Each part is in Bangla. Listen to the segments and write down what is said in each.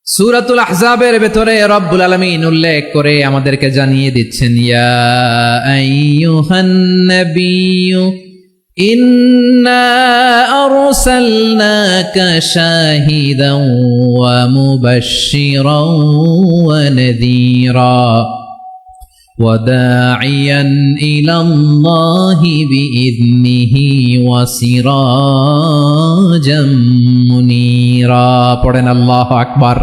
সূরাতুল আহজাবের ভেতরে রব্বুল আলামিন উল্লেখ করে আমাদেরকে জানিয়ে দিচ্ছেন, ইয়া আইয়ুহান নাবিয়্যু ইন্না আরসালনাকা শাহিদান ওয়া মুবাশশিরান ওয়া নাযীরা ওয়া দাঈয়ান ইলাল্লাহি বিইذনিহি ওয়া সিরাজাম মুনীরা। পড়েন আল্লাহু আকবার।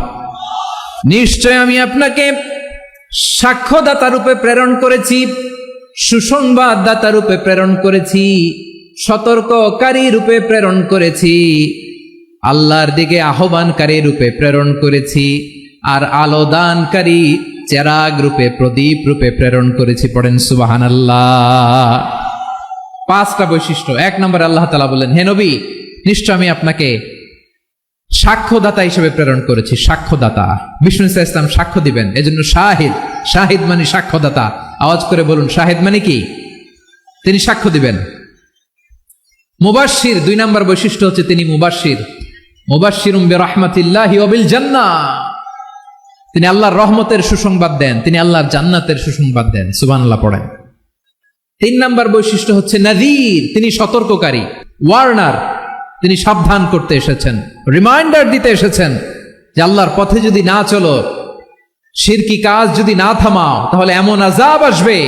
নিশ্চয় আমি আপনাকে সাক্ষ্যদাতা রূপে প্রেরণ করেছি, সুসংবাদদাতা রূপে প্রেরণ করেছি, সতর্ককারী রূপে প্রেরণ করেছি, আল্লাহর দিকে আহ্বানকারী রূপে প্রেরণ করেছি, আর আলোদানকারী চেরাগ রূপে, প্রদীপ রূপে প্রেরণ করেছি। পড়েন সুবহানাল্লাহ। 5টা বৈশিষ্ট্য। 1 নম্বর আল্লাহ তাআলা বলেন, হে নবী, নিশ্চয় আমি আপনাকে সাক্ষ্যদাতা হিসেবে প্রেরণ করেছি। সাক্ষ্যদাতা, বিষ্ণু ইসা ইসলাম সাক্ষ্য দিবেন, এজন্য শাহিদ। শাহিদ মানে সাক্ষ্যদাতা। আওয়াজ করে বলুন, শাহিদ মানে কি? তিনি সাক্ষ্য দিবেন। মুবাশশির, 2 নম্বর বৈশিষ্ট্য হচ্ছে তিনি মুবাশশির। মুবাশশিরুম বিরাহমাতিল্লাহি ওয়া বিল জান্নাহ, তিনি আল্লাহর রহমতের সুসংবাদ দেন, তিনি আল্লাহর জান্নাতের সুসংবাদ দেন। সুবহানাল্লাহ পড়েন। 3 নম্বর বৈশিষ্ট্য হচ্ছে নাযীর, তিনি সতর্ককারী, ওয়ার্নার, তিনি সাবধান করতে এসেছেন, রিমাইন্ডার দিতে এসেছেন যে আল্লাহর পথে যদি না চলো, শিরকি কাজ যদি না থামাও, তাহলে এমন আযাব আসবে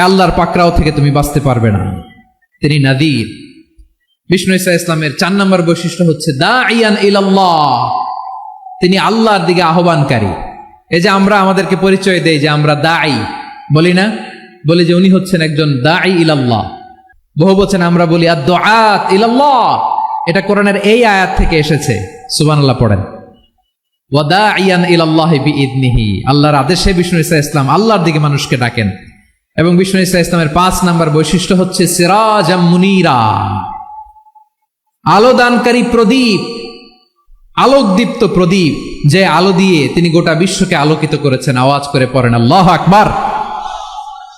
আল্লাহর পাকড়াও থেকে তুমি বাঁচতে পারবে না। তিনি নাযীর। বিষ্ণু ইসা ইসলামের 4 নম্বর বৈশিষ্ট্য হচ্ছে দাঈয়ান ইলাল্লাহ, তিনি আল্লাহর দিকে আহ্বানকারী। এই যে আমরা আমাদেরকে পরিচয় দেই যে আমরা দাঈ, বলি না? বলি যে উনি হচ্ছেন একজন দাঈ ইলাল্লাহ। বহু বচনে আমরা বলি আদ-দুআত ইলাল্লাহ। এটা কোরআনের এই আয়াত থেকে এসেছে। সুবহানাল্লাহ পড়েন। ওয়া দাঈয়ান ইলাল্লাহি বিইذনিহি, আল্লাহর আদেশে বিষ্ণু ইসা ইসলাম আল্লাহর দিকে মানুষকে ডাকেন। এবং বিষ্ণু ইসা ইসলামের 5 নম্বর বৈশিষ্ট্য হচ্ছে সিরাজাম মুনীরা, আলোদানকারী প্রদীপ, আলোকদীপ্ত প্রদীপ, যে আলো দিয়ে তিনি গোটা বিশ্বকে আলোকিত করেছেন। আওয়াজ করে পড়েন আল্লাহু আকবার।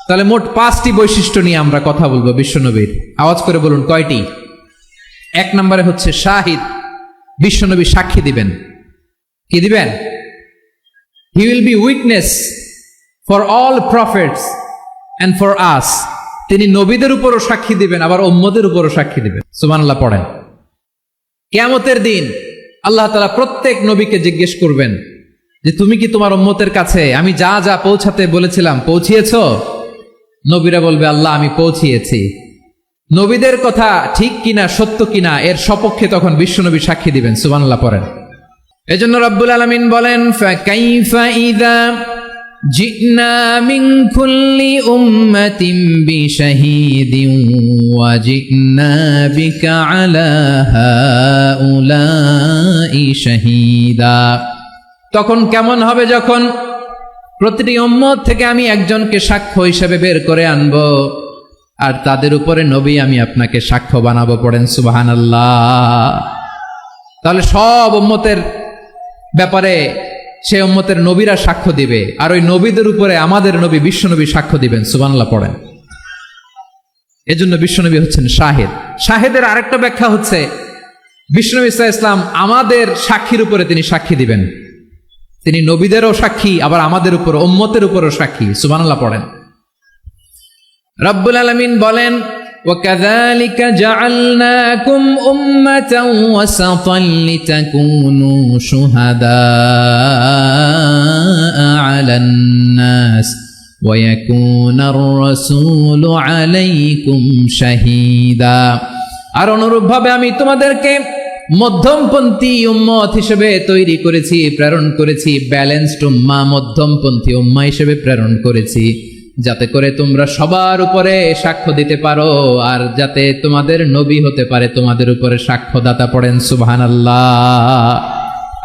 তাহলে মোট 5টি বৈশিষ্ট্য নিয়ে আমরা কথা বলবো বিশ্বনবীর। আওয়াজ করে বলুন কয়টি? 1 নম্বরে হচ্ছে শাহিদ, বিশ্বনবী সাক্ষী দিবেন। কি দিবেন? He will be witness for all prophets and for us, তিনি নবীদের উপরও সাক্ষী দিবেন, আবার উম্মতের উপরও সাক্ষী দিবেন। সুবহানাল্লাহ পড়েন। কিয়ামতের দিন আল্লাহ তাআলা প্রত্যেক নবীকে জিজ্ঞেস করবেন যে তুমি কি তোমার উম্মতের কাছে আমি যা যা পৌঁছাতে বলেছিলাম পৌঁছিয়েছো? নবীরা বলবে, আল্লাহ আমি পৌঁছিয়েছি। নবীদের কথা ঠিক কিনা, সত্য কিনা, এর সপক্ষে তখন বিশ্বনবী সাক্ষী দিবেন। সুবহানাল্লাহ পড়েন। এজন্য রব্বুল আলামিন বলেন, ফাকাইফা ইযা জি'না মিন কুল্লি উম্মাতিন বিশাহীদিন ওয়া জি'না বিকা আলা হাউলাই শাহীদা। তখন কেমন হবে যখন প্রতিটি উম্মত থেকে আমি একজনকে সাক্ষ্য হিসেবে বের করে আনবো, আর তাদের উপরে নবী আমি আপনাকে সাক্ষ্য বানাবো। পড়েন সুবহানাল্লাহ। তাহলে সব উম্মতের ব্যাপারে সে উম্মতের নবীরা সাক্ষ্য দিবে, আর ওই নবীদের উপরে আমাদের নবী বিশ্বনবী সাক্ষ্য দিবেন। সুবহানাল্লাহ পড়েন। এজন্য বিশ্বনবী হচ্ছেন শাহিদ। শাহিদের আরেকটা ব্যাখ্যা হচ্ছে বিষ্ণু ইসা ইসলাম আমাদের সাক্ষীর উপরে তিনি সাক্ষী দিবেন। তিনি নবীদেরও সাক্ষী, আবার আমাদের উপর, উম্মতের উপরও সাক্ষী। সুবহানাল্লাহ পড়েন। রব্বুল আলামিন বলেন, وَكَذَلِكَ جَعَلْنَاكُمْ أُمَّةً وَسَطًا لِتَكُونُوا شُهَدَاءَ عَلَى النَّاسِ وَيَكُونَ الرَّسُولُ عَلَيْكُمْ شَهِيدًا। আর অনুরূপভাবে আমি তোমাদেরকে মধ্যমপন্থী উম্মত হিসেবে তৈরি করেছি, প্রেরণ করেছি। ব্যালেন্সড উম্মাহ, মধ্যমপন্থী উম্মাহ হিসেবে প্রেরণ করেছি, যাতে করে তোমরা সবার উপরে সাক্ষ্য দিতে পারো, আর যাতে তোমাদের নবী হতে পারে তোমাদের উপরে সাক্ষ্যদাতা। পড়েন সুবহানাল্লাহ।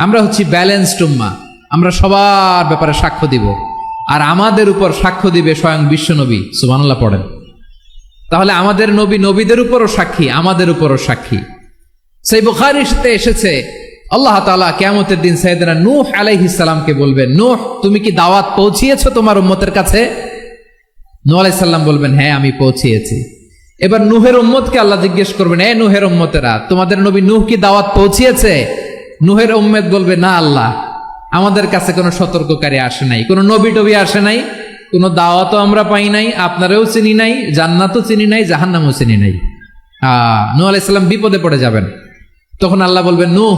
আমরা হচ্ছি ব্যালেন্সড উম্মাহ, আমরা সবার ব্যাপারে সাক্ষ্য দিব, আর আমাদের উপর সাক্ষ্য দিবে স্বয়ং বিশ্বনবী। সুবহানাল্লাহ পড়েন। তাহলে আমাদের নবী নবীদের উপরও সাক্ষী, আমাদের উপরও সাক্ষী। সেই বুখারীতে এসেছে আল্লাহ তাআলা কিয়ামতের দিন সাইয়েদনা নূহ আলাইহিস সালামকে বলবেন, নূহ তুমি কি দাওয়াত পৌঁছিয়েছো তোমার উম্মতের কাছে? নূহ আলাইহিস সালাম বলবেন, হ্যাঁ আমি পৌঁছিয়েছি। এবার নূহের উম্মতকে আল্লাহ জিজ্ঞেস করবেন, এ নূহের উম্মতেরা, তোমাদের নবী নূহ কি দাওয়াত পৌঁছিয়েছে? নূহের উম্মত বলবে, না আল্লাহ। আমাদের কাছে কোনো সতর্ককারী আসে নাই, কোনো নবী টবি আসে নাই, কোনো দাওয়াতও আমরা পাই নাই, আপনারাও চিনি নাই, জান্নাতও চিনি নাই, জাহান্নামও চিনি নাই। নূহ আলাইহিস সালাম বিপদে পড়ে যাবেন। তখন আল্লাহ বলবেন, নূহ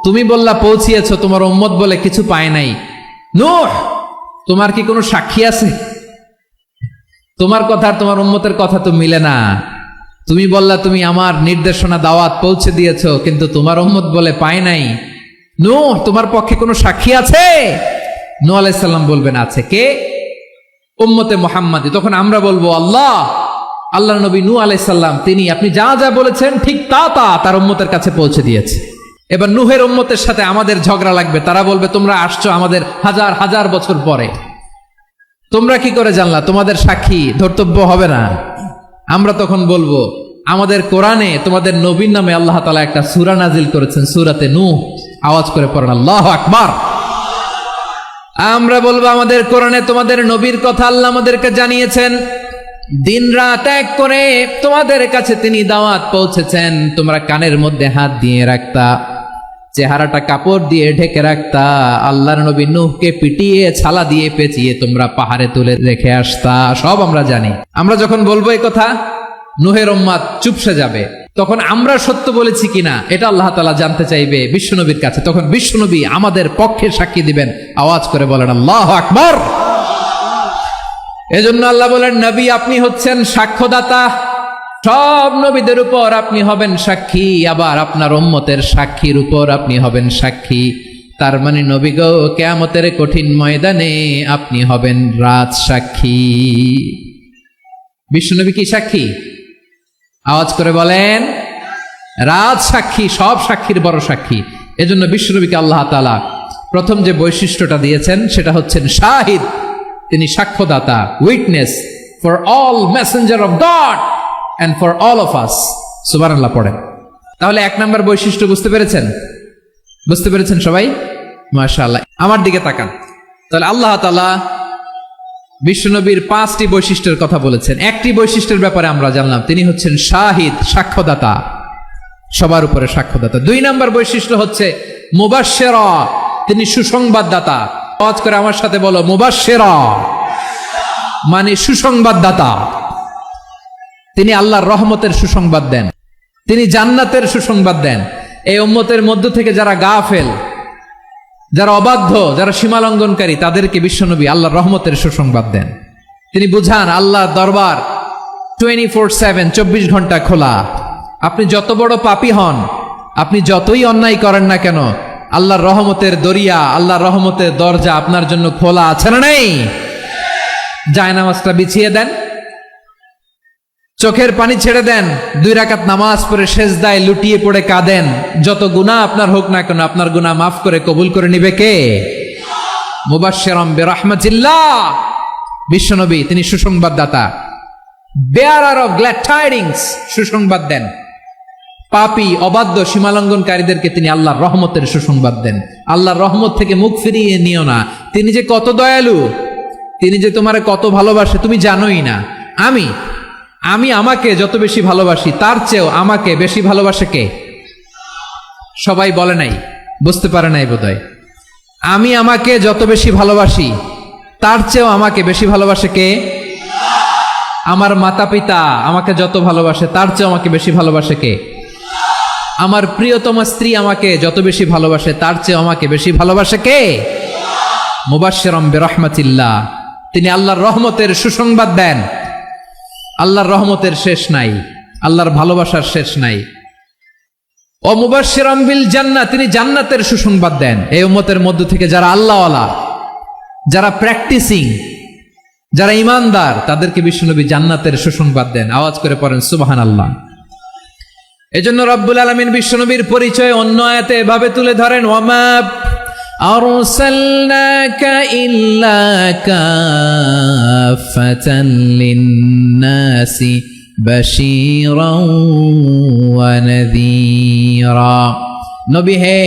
তুমি বললা পৌঁছিয়েছ, তোমার উম্মত বলে কিছু পায় নাই। নূহ তোমার কি কোনো সাক্ষী আছে? তোমার কথা আর তোমার উম্মতের কথা তো মিলে না। তুমি বললা তুমি আমার নির্দেশনা দাওয়াত পৌঁছে দিয়েছো, কিন্তু তোমার উম্মত বলে পায় নাই। নূহ তোমার পক্ষে কোনো সাক্ষী আছে? নূহ আলাইহিস সালাম বলবেন আছে। কে? উম্মতে মুহাম্মাদী। তখন আমরা বলবো আল্লাহ নবী নূহ আলাইহিস সালাম তিনি আপনি যা যা বলেছেন ঠিক তা তার উম্মতের কাছে পৌঁছে দিয়েছে। এবার নূহের উম্মতের সাথে আমাদের ঝগড়া লাগবে। তারা বলবে তোমরা আসছো আমাদের হাজার হাজার বছর পরে, তোমরা কি করে জানলা? তোমাদের সাক্ষী ধর্তব্য হবে না। আমরা তখন বলবো আমাদের কোরআনে তোমাদের নবীর নামে আল্লাহ তাআলা একটা সূরা নাজিল করেছেন, সূরাতে নূহ। আওয়াজ করে পড়েন আল্লাহু আকবার। আমরা বলবো আমাদের কোরআনে তোমাদের নবীর কথা আল্লাহ আমাদেরকে জানিয়েছেন, দিন রাত এক করে তোমাদের কাছে তিনি দাওয়াত পৌঁছেছেন। তোমরা কানের মধ্যে হাত দিয়ে রাখতা, চেহারাটা কাপড় দিয়ে ঢেকে রাখতা, আল্লাহর নবী নূহকে পিটিয়ে ছালা দিয়ে পেঁচিয়ে তোমরা পাহাড়ে তুলে রেখে আসতা। সব আমরা জানি। আমরা যখন বলবো এই কথা, নূহের উম্মত চুপসে যাবে। তখন আমরা সত্য বলেছি কিনা এটা আল্লাহ তাআলা জানতে চাইবে বিশ্বনবীর কাছে। তখন বিশ্বনবী আমাদের পক্ষে সাক্ষী দিবেন। আওয়াজ করে বলেন আল্লাহু আকবার। এজন্য আল্লাহ বলেন, নবী আপনি হচ্ছেন সাক্ষ্যদাতা, সব নবীদের উপর আপনি হবেন সাক্ষী, আবার আপনার উম্মতের সাক্ষীর উপর আপনি হবেন সাক্ষী। তার মানে নবী গো, কিয়ামতের কঠিন ময়দানে আপনি হবেন রাজ সাক্ষী। বিশ্বনবী কি সাক্ষী? আওয়াজ করে বলেন রাজ সাক্ষী, সব সাক্ষীর বড় সাক্ষী। এজন্য বিশ্বনবীকে আল্লাহ তাআলা প্রথম যে বৈশিষ্ট্যটা দিয়েছেন সেটা হচ্ছেন শাহিদ। তিনি সাক্ষ্যদাতা, witness for all messenger of God and for all of us। সুবহানাল্লাহ পড়েন। তাহলে এক নাম্বার বৈশিষ্ট্য বুঝতে পেরেছেন? বুঝতে পেরেছেন সবাই? মাশাআল্লাহ। আমার দিকে তাকান। তাহলে আল্লাহ তাআলা বিশ্বনবীর 5টি বৈশিষ্ট্যের কথা বলেছেন। একটি বৈশিষ্ট্যের ব্যাপারে আমরা জানলাম, তিনি হচ্ছেন শাহিদ, সাক্ষ্যদাতা, সবার উপরে সাক্ষ্যদাতা। 2 নাম্বার বৈশিষ্ট্য হচ্ছে মুবাশশিরা, তিনি সুসংবাদদাতা। আওয়াজ করে আমার সাথে বলো মুবাশশিরা, মানে সুসংবাদদাতা। তিনি আল্লাহর রহমতের সুসংবাদ দেন, তিনি জান্নাতের সুসংবাদ দেন। এই উম্মতের মধ্য থেকে যারা গাফেল, যারা অবাধ্য, যারা সীমালঙ্ঘনকারী, তাদেরকে বিশ্বনবী আল্লাহর রহমতের সুসংবাদ দেন। তিনি বুঝান আল্লাহর দরবার 24/7, 24 ঘন্টা খোলা। আপনি যত বড় পাপী হন, আপনি যতই অন্যায় করেন না কেন, আল্লাহর রহমতের দরিয়া, আল্লাহর রহমতের দরজা আপনার জন্য খোলা আছে না নেই? জায়নামাজটা বিছিয়ে দেন, চোখের পানি ছেড়ে দেন, 2 রাকাত নামাজ পড়ে সেজদায় লুটিয়ে পড়ে কাঁদেন। যত গুনাহ আপনার হোক না কেন, আপনার গুনাহ মাফ করে কবুল করে নিবে কে? মুবাশশিরাম বিরহমাতিল্লাহ। বিশ্বনবী তিনি সুসংবাদদাতা, বেয়ারার অফ গ্ল্যাড টাইডিংস, সুসংবাদ দেন। পাপী, অবাধ্য, সীমালঙ্ঘনকারীদেরকে তিনি আল্লাহর রহমতের সুসংবাদ দেন। আল্লাহর রহমত থেকে মুখ ফিরিয়ে নিও না। তিনি যে কত দয়ালু, তিনি যে তোমারে কত ভালোবাসে তুমি জানোই না। আমি আমাকে যত বেশি ভালোবাসি, তার চেয়েও আমাকে বেশি ভালোবাসে কে? সবাই বলে নাই, বুঝতে পারে নাই বোধহয়। আমি আমাকে যত বেশি ভালোবাসি, তার চেয়েও আমাকে বেশি ভালোবাসে কে? আমার মাতা পিতা আমাকে যত ভালোবাসে, তার চেয়েও আমাকে বেশি ভালোবাসে কে? আমার প্রিয়তমা স্ত্রী আমাকে যত বেশি ভালোবাসে, তার চেয়েও আমাকে বেশি ভালোবাসে কে? মুবাশশিরাম বিরহমাতিল্লাহ, তিনি আল্লাহর রহমতের সুসংবাদ দেন। আল্লাহর রহমতের শেষ নাই, আল্লাহর ভালোবাসার শেষ নাই। ও মুবাশশিরাম বিল জান্নাহ, তিনি জান্নাতের সুসংবাদ দেন। এই উম্মতের মধ্য থেকে যারা আল্লাহওয়ালা, যারা প্র্যাকটিসিং, যারা ইমানদার, তাদেরকে বিশ্বনবী জান্নাতের সুসংবাদ দেন। আওয়াজ করে পড়েন সুবহানাল্লাহ। এজন্য রব্বুল আলামিন বিশ্বনবীর পরিচয় অন্য আয়াতে এভাবে তুলে ধরেন, ওয়ামা আরসালনাকা ইল্লা কাফাতান লিন্নাসি বাশীরাও ওয়া নাযীরা। নবী হে,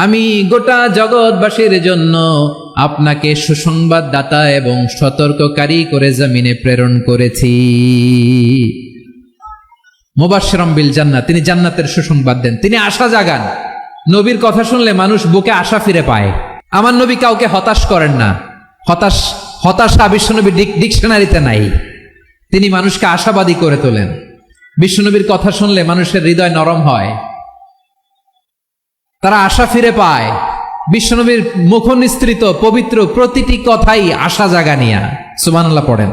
আমি গোটা জগৎবাসীর জন্য আপনাকে সুসংবাদদাতা এবং সতর্ককারী করে জমিনে প্রেরণ করেছি। মুবাশশিরাম বিল জান্নাহ, তিনি জান্নাতের সুসংবাদ দেন, তিনি আশা জাগান। নবীর কথা শুনলে মানুষ বুকে আশা ফিরে পায়। আমার নবী কাউকে হতাশ করেন না। হতাশা বিশ্বনবীর ডিকশনারিতে নাই। তিনি মানুষকে আশাবাদী করে তোলেন। বিশ্বনবীর কথা শুনলে মানুষের হৃদয় নরম হয়, তারা আশা ফিরে পায়। বিশ্বনবীর মুখ নিঃসৃত পবিত্র প্রতিটি কথাই আশা জাগানিয়া। সুবহানাল্লাহ পড়েন।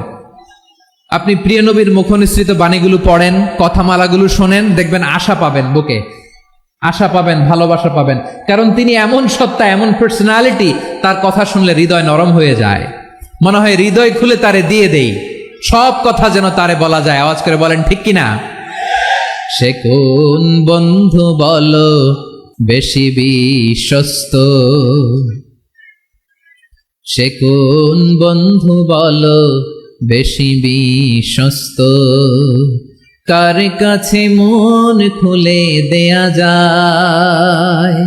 আপনি প্রিয় নবীর মুখ নিঃসৃত বাণীগুলো পড়েন, কথামালাগুলো শোনেন, দেখবেন আশা পাবেন, বুকে আশা পাবেন, ভালোবাসা পাবেন। কারণ তিনি এমন সত্তা, এমন পার্সোনালিটি, তার কথা শুনলে হৃদয় নরম হয়ে যায়। মনে হয় হৃদয় খুলে তারে দিয়ে দেই, সব কথা যেন তারে বলা যায়। আওয়াজ করে বলেন ঠিক কিনা? সে কোন বন্ধু বলো বেশি বিশ্বস্ত, সে কোন বন্ধু বলো বেশি বিশ্বস্ত, কার কাছে মন খুলে দেয়া যায়,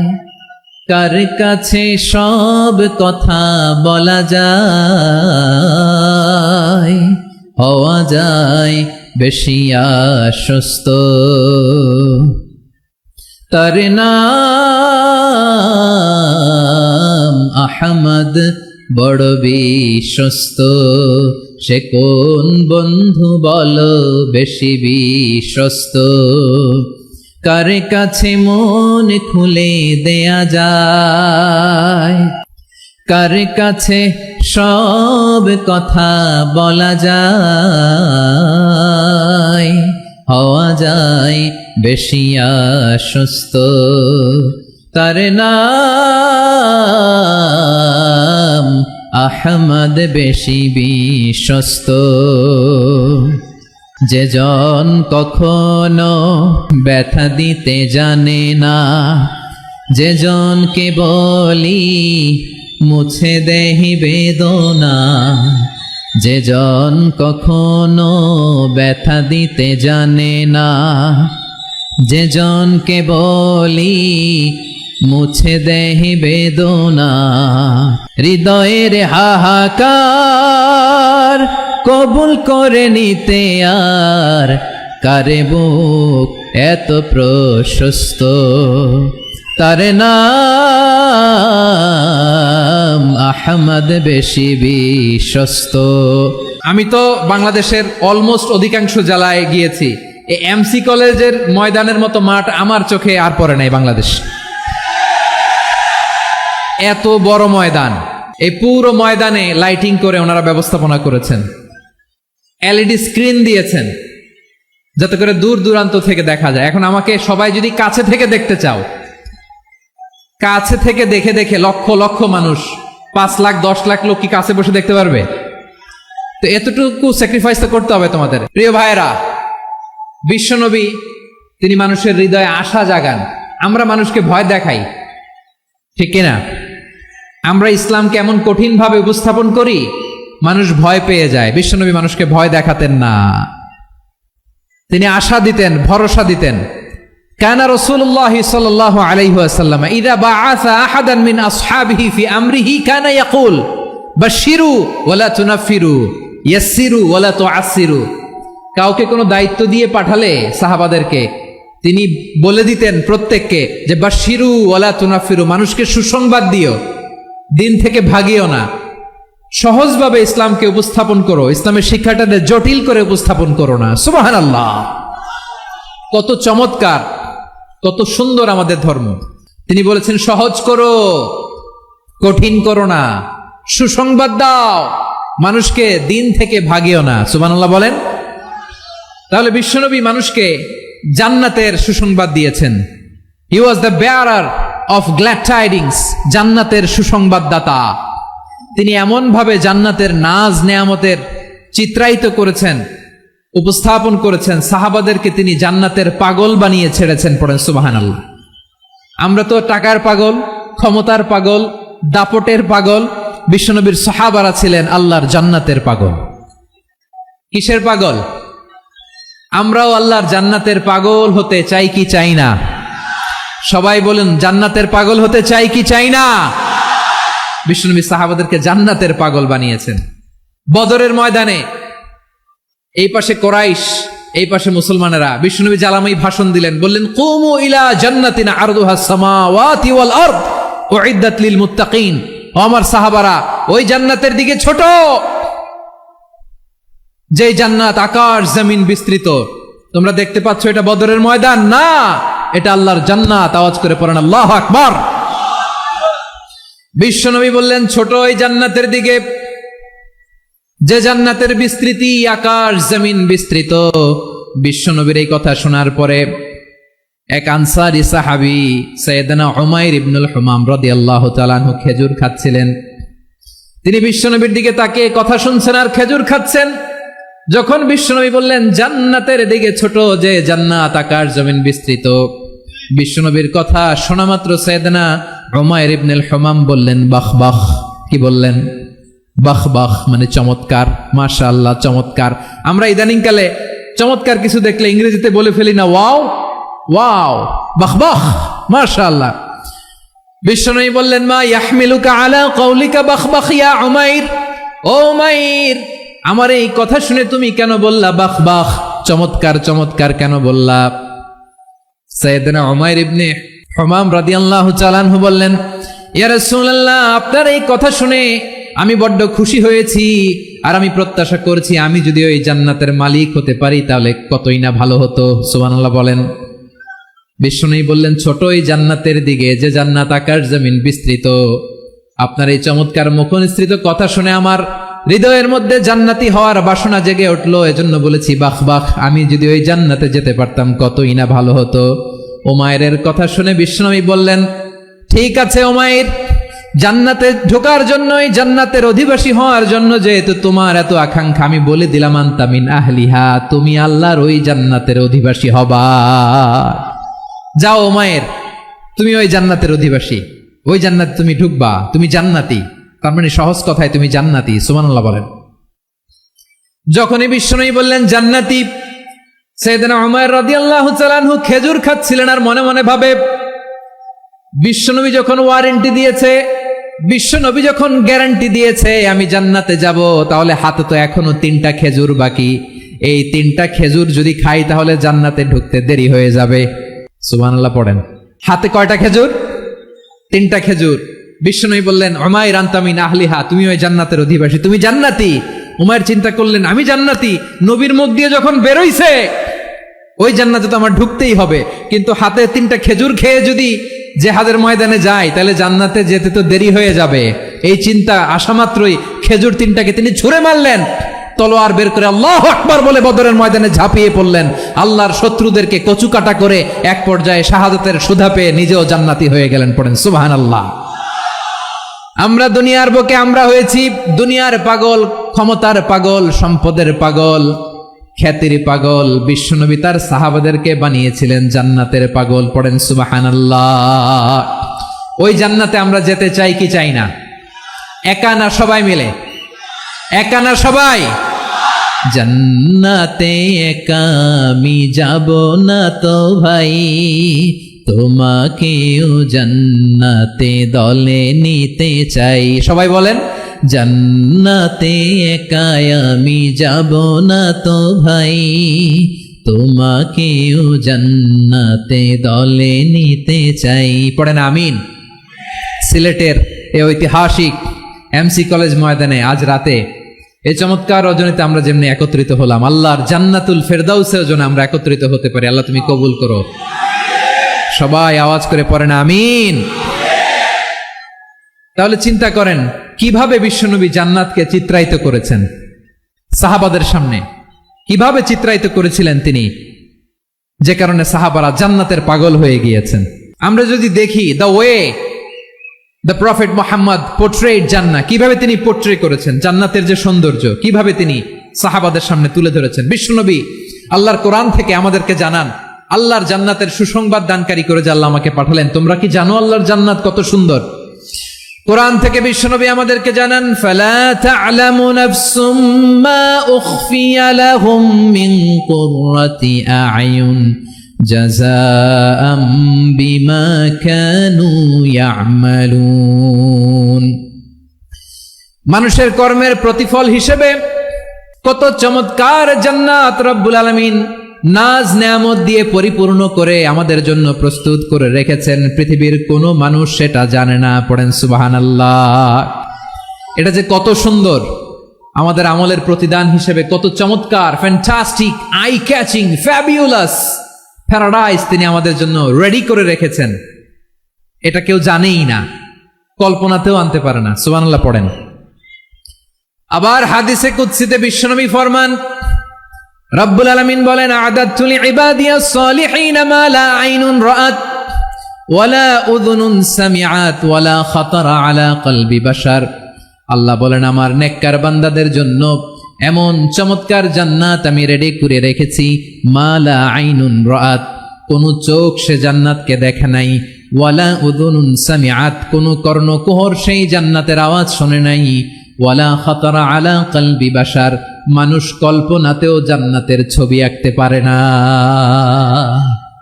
কার কাছে সব কথা বলা যায়, হওয়া যায় বেশি আশ্বস্ত। তার নাম আহমদ, বড় বিশ্বস্ত। সে কোন বন্ধু বলো বেশি বিশ্বস্ত, কার কাছে মন খুলে দেয়া যায়, কার কাছে সব কথা বলা যায়, হওয়া যায় বেশি আশ্বস্ত। তার নাম আহমদ, বেশি বিশ্বস্ত। যে জন কখনো ব্যথা দিতে জানে না, যে জনকে বলি মুছে দেহি বেদনা, যে জন কখনো ব্যথা দিতে জানে না, যে জনকে বলি মুছে দেহি বেদনা, হৃদয়ের হাহাকার কবুল করে নিতে আর কারে বুক এত প্রশস্ত। তার নাম আহমদ, বেশি বিশ্বস্ত। আমি তো বাংলাদেশের অলমোস্ট অধিকাংশ জেলায় গিয়েছি, এই এমসি কলেজের ময়দানের মতো মাঠ আমার চোখে আর পড়ে নাই বাংলাদেশ। এত বড় ময়দান, এই পুরো ময়দানে লাইটিং করে ওনারা ব্যবস্থাপনা করেছেন, এলইডি স্ক্রিন দিয়েছেন যাতে করে দূর দূরান্ত থেকে দেখা যায়। এখন আমাকে সবাই যদি কাছে থেকে দেখতে চাও, কাছে থেকে দেখে দেখে লক্ষ লক্ষ মানুষ, 5 লাখ 10 লাখ লোক কি কাছে বসে দেখতে পারবে? তো এতটুকু স্যাক্রিফাইস তো করতে হবে তোমাদের। প্রিয় ভাইয়েরা, বিশ্বনবী তিনি মানুষের হৃদয়ে আশা জাগান। আমরা মানুষকে ভয় দেখাই, ঠিক কিনা? আমরা ইসলামকে এমন কঠিন ভাবে উপস্থাপন করি, মানুষ ভয় পেয়ে যায়। বিশ্বনবী মানুষকে ভয় দেখাতেন না, তিনি আশা দিতেন, ভরসা দিতেন। কানা রাসূলুল্লাহ সাল্লাল্লাহু আলাইহি ওয়াসাল্লাম ইযা বাআসা আহাদান মিন আসহাবিহি ফি আমরিহি কানা ইয়াকুল বাশশিরু ওয়ালা তুনাফিরু, ইয়াসসিরু ওয়ালা তুআসসিরু। কাউকে কোনো দায়িত্ব দিয়ে পাঠালে সাহাবাদেরকে তিনি বলে দিতেন প্রত্যেককে যে বাশশিরু ওয়ালা তুনাফিরু, মানুষকে সুসংবাদ দিও, দিন থেকে ভাগিও না। সহজভাবে ইসলামকে উপস্থাপন করো, ইসলামের শিক্ষাটাকে জটিল করে উপস্থাপন করো না। সুবহানাল্লাহ, কত চমৎকার, কত সুন্দর আমাদের ধর্ম। তিনি বলেছেন সহজ করো, কঠিন করো না, সুসংবাদ দাও, মানুষকে দিন থেকে ভাগিও না। সুবহানাল্লাহ বলেন। তাহলে বিশ্বনবী মানুষকে জান্নাতের সুসংবাদ দিয়েছেন। He was the bearer of glad tidings, জান্নাতের সুসংবাদদাতা। তিনি এমন ভাবে জান্নাতের নাজ নেয়ামতের চিত্রায়িত করেছেন, উপস্থাপন করেছেন, সাহাবাদেরকে তিনি জান্নাতের পাগল বানিয়ে ছেড়েছেন। পড়েন সুবহানাল্লাহ। আমরা তো টাকার পাগল, ক্ষমতার পাগল, দাপটের পাগল। বিশ্বনবীর সাহাবারা ছিলেন আল্লাহর জান্নাতের পাগল। কিসের পাগল? আমরাও আল্লাহর জান্নাতের পাগল হতে চাই কি চাই না? সবাই বলেন, জান্নাতের পাগল হতে চাই কি চাই না? বিশ্বনবী সাহাবাদেরকে জান্নাতের পাগল বানিয়েছেন। বদরের ময়দানে এই পাশে কোরাইশ, এই পাশে মুসলমানেরা। বিশ্বনবী জালামাই ভাষণ দিলেন, বললেন কুমু ইলা জান্নাতিন আরদুহা সামাওয়াতি ওয়াল আরদ উইদ্দাত লিল মুত্তাকিন। ও আমার সাহাবারা, ওই জান্নাতের দিকে ছোট, যে জান্নাত আকাশ জমিন বিস্তৃত। তোমরা দেখতে পাচ্ছ এটা বদরের ময়দান না, এটা আল্লাহর জান্নাত। আওয়াজ করে পড়েন আল্লাহু আকবার। বিশ্বনবী বললেন ছোট ওই জান্নাতের দিকে, যে জান্নাতের বিস্তৃতি আকাশ জমিন বিস্তৃত। বিশ্বনবীর এই কথা শোনার পরে এক আনসারী সাহাবী সাইয়েদনা উমাইর ইবনুল হুমাম রাদিয়াল্লাহু তাআলা আনহু খেজুর খাচ্ছিলেন। তিনি বিশ্বনবীর দিকে তাকিয়ে কথা শুনছেন আর খেজুর খাচ্ছেন। যখন বিশ্বনবী বললেন জান্নাতের দিকে ছোট, যে জান্নাত আকাশ জমিন বিস্তৃত, বিশ্বনবীর কথা শোনা মাত্র সাইয়েদনা উমাইর ইবনুল হুমাম বললেন বাহ বাহ। কি বললেন? বাহ বাহ মানে চমৎকার, মাশাআল্লাহ চমৎকার। আমরা ইদানিং কালে চমৎকার কিছু দেখলে ইংরেজিতে বলে ফেলি না ওয়াও ওয়াও, বাহ বাহ, মাশাআল্লাহ। বিশ্বনবী বললেন মা ইয়াহমিলুকা আলা কওলিকা বাহ বাহ ইয়া উমাইর। ও উমাইর, আমার এই কথা শুনে তুমি কেন বললা বাহ বাহ, চমৎকার চমৎকার কেন বললা? সাইয়েদনা উমাইর ইবনে হুমাম রাদিয়াল্লাহু তাআলা আনহু বললেন ইয়া রাসূলুল্লাহ, আপনার এই কথা শুনে আমি বড্ড খুশি হয়েছি, আর আমি প্রত্যাশা করছি আমি যদি ওই জান্নাতের মালিক হতে পারি তাহলে কতই না ভালো হতো। সুবহানাল্লাহ বলেন। বিশ্বনবী বললেন ছোট ওই জান্নাতের দিকে, যে জান্নাত আকাশ জমিন বিস্তৃত। আপনার এই চমৎকার মুখনিসৃত কথা শুনে আমার হৃদয়ের মধ্যে জান্নাতি হওয়ার বাসনা জেগে উঠলো, এজন্য বলেছি বাহ বাহ, আমি যদি ওই জান্নাতে যেতে পারতাম কতই না ভালো হতো। উমাইরের কথা শুনে বিশ্বনবী বললেন ঠিক আছে উমাইর, জান্নাতে ঢোকার জন্য, এই জান্নাতের অধিবাসী হওয়ার জন্য যেহেতু তোমার এত আকাঙ্ক্ষা, আমি বলে দিলাম আনতা মিন আহলিহা, তুমি আল্লাহর ওই জান্নাতের অধিবাসী হবা। যাও উমাইর, তুমি ওই জান্নাতের অধিবাসী, ওই জান্নাতে তুমি ঢুকবা, তুমি জান্নাতি। তার মানে সহজ কথায় তুমি জান্নাতি। সুবহানাল্লাহ বলেন। যখনই বিশ্বনবী বললেন জান্নাতি, সাইয়েদনা উমাইর রাদিয়াল্লাহু তাআলা আনহু খেজুর খাচ্ছিলেন আর মনে মনে ভাবে বিশ্বনবী যখন ওয়ারেন্টি দিয়েছে, বিশ্বনবী যখন গ্যারান্টি দিয়েছে আমি জান্নাতে যাব, তাহলে হাতে তো এখনো 3টা খেজুর বাকি। এই 3টা খেজুর যদি খাই তাহলে জান্নাতে ঢুকতে দেরি হয়ে যাবে। সুবহানাল্লাহ পড়েন। হাতে কয়টা খেজুর? 3টা খেজুর। বিশ্বনবী বললেন উমাইর আনতা মিন আহলিহা, তুমি ওই জান্নাতের অধিবাসী, তুমি জান্নাতি। উমাইর চিন্তা করলেন আমি জান্নাতি, নবীর মুখ দিয়ে যখন বেরোইছে ওই জান্নাতে তো আমার ঢুকতেই হবে, কিন্তু হাতে 3টা খেজুর খেয়ে যদি জিহাদের ময়দানে যায় তাহলে জান্নাতে যেতে তো দেরি হয়ে যাবে। এই চিন্তা আসা মাত্রই খেজুর 3টাকে তিনি ছুঁড়ে মারলেন, তলোয়ার বের করে আল্লাহু আকবার বলে বদরের ময়দানে ঝাঁপিয়ে পড়লেন। আল্লাহর শত্রুদেরকে কচুকাটা করে এক পর্যায়ে শাহাদাতের সুধা পেয়ে নিজেও জান্নাতি হয়ে গেলেন। পড়েন সুবহানাল্লাহ। আমরা দুনিয়ার বুকে আমরা হয়েছি দুনিয়ার পাগল, ক্ষমতার পাগল, সম্পদের পাগল, খ্যাতির পাগল। বিশ্বনবী তার সাহাবাদেরকে বানিয়েছিলেন জান্নাতের পাগল। পড়েন সুবহানাল্লাহ। ওই জান্নাতে আমরা যেতে চাই কি চাই না? একা না সবাই মিলে? একা না সবাই? জান্নাতে একা আমি যাব না তো ভাই, তোমাকেও জান্নাতে দলে নিতে চাই। সবাই বলেন জান্নাতে একা আমি যাব না তো ভাই, তোমাকেও জান্নাতে দলে নিতে চাই। পড়েন আমিন। সিলেটের এই ঐতিহাসিক এমসি কলেজ ময়দানে আজ রাতে এই চমৎকার রজনীতে আমরা যেমনি একত্রিত হলাম, আল্লাহর জান্নাতুল ফেরদাউসের জন্য আমরা একত্রিত হতে পারি। আল্লাহ তুমি কবুল করো। সবাই আওয়াজ করে পড়েন আমিন। তাহলে চিন্তা করেন কিভাবে বিশ্বনবী জান্নাতকে চিত্রায়িত করেছেন সাহাবাদের সামনে, কিভাবে চিত্রায়িত করেছিলেন তিনি, যে কারণে সাহাবারা জান্নাতের পাগল হয়ে গিয়েছেন। আমরা যদি দেখি the way the prophet Muhammad portrait জান্নাত, কিভাবে তিনি পোর্ট্রে করেছেন জান্নাতের যে সৌন্দর্য, কিভাবে তিনি সাহাবাদের সামনে তুলে ধরেছেন। বিশ্বনবী আল্লাহর কোরআন থেকে আমাদেরকে জানান আল্লাহর জান্নাতের সুসংবাদ দানকারী করে যে আল্লাহ আমাকে পাঠালেন। তোমরা কি জানো আল্লাহর জান্নাত কত সুন্দর? কোরআন থেকে বিশ্বনবী আমাদেরকে জানান ফালা তা'লামু নাফসুম মা উখফিয়া লাহুম মিন কুররাতি আ'য়ুন জাযাআম বিমা কানু ইয়া'মালুন। মানুষের কর্মের প্রতিফল হিসেবে কত চমৎকার জান্নাত রব্বুল আলামিন নাজ নেয়ামত দিয়ে পরিপূর্ণ করে আমাদের জন্য প্রস্তুত করে রেখেছেন। পৃথিবীর কোনো মানুষ সেটা জানে না। পড়েন সুবহানাল্লাহ। এটা যে কত সুন্দর, আমাদের আমলের প্রতিদান হিসেবে কত চমৎকার, fantastic, eye catching, fabulous paradise তিনি আমাদের জন্য রেডি করে রেখেছেন, এটা কেউ জানেই না, কল্পনাতেও আনতে পারে না। সুবহানাল্লাহ পড়েন। আবার হাদিসে কুদসিতে বিশ্বনবী ফরমান, রব্বুল আলামিন বলেন, আ'দাদতু লিইবাদিয়াস সালিহিনা মা লা আইনুন রাআত ওয়ালা উযুনুন সামিআত ওয়ালা খাতারা আলা কলবি বাশার। আল্লাহ বলেন, আমার নেককার বান্দাদের জন্য এমন চমৎকার জান্নাত আমি রেডি করে রেখেছি, মা লা আইনুন রাআত, কোন চোখ সে জান্নাতকে দেখে নাই, ওয়ালা উযুনুন সামিআত, কোন কর্ণকুহর সেই জান্নাতের আওয়াজ শোনে নাই, ওয়ালা খাতারা আলা কলবি বাশার, মানুষ কল্পনাতেও জান্নাতের ছবি আঁকতে পারে না।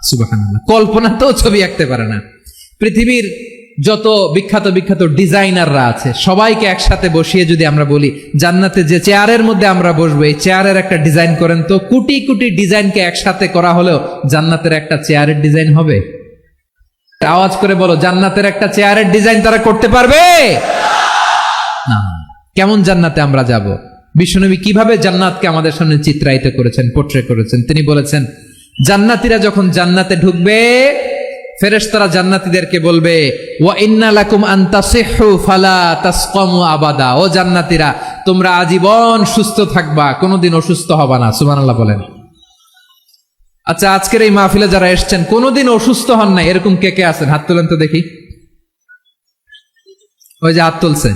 সুবহানাল্লাহ, কল্পনাতেও ছবি আঁকতে পারে না। পৃথিবীর যত বিখ্যাত বিখ্যাত ডিজাইনাররা আছে সবাইকে একসাথে বসিয়ে যদি আমরা বলি, জান্নাতে যে চেয়ারের মধ্যে আমরা বসবো এই চেয়ারের একটা ডিজাইন করেন তো, কোটি কোটি ডিজাইনকে একসাথে করা হলেও জান্নাতের একটা চেয়ারের ডিজাইন হবে? আওয়াজ করে বলো, জান্নাতের একটা চেয়ারের ডিজাইন তারা করতে পারবে না। কেমন জান্নাতে আমরা যাব? বিশ্বনবী কিভাবে জান্নাতকে আমাদের সামনে চিত্রায়িত করেছেন, পোট্রে করেছেন। তিনি বলেছেন, জান্নাতীরা যখন জান্নাতে ঢুকবে, ফেরেশতারা জান্নাতীদেরকে বলবে, ওয়া ইন্না লাকুম আন তাসিহু ফালা তাসকামু আবাদা, ও জান্নাতীরা তোমরা আজীবন সুস্থ থাকবা, কোনোদিন অসুস্থ হবা না। সুবহানাল্লাহ বলেন। আচ্ছা, আজকের এই মাহফিলে যারা এসেছেন কোনোদিন অসুস্থ হন নাই, এরকম কে কে আছেন? হাত তোলেন তো দেখি। ওই যে হাত তুলছে,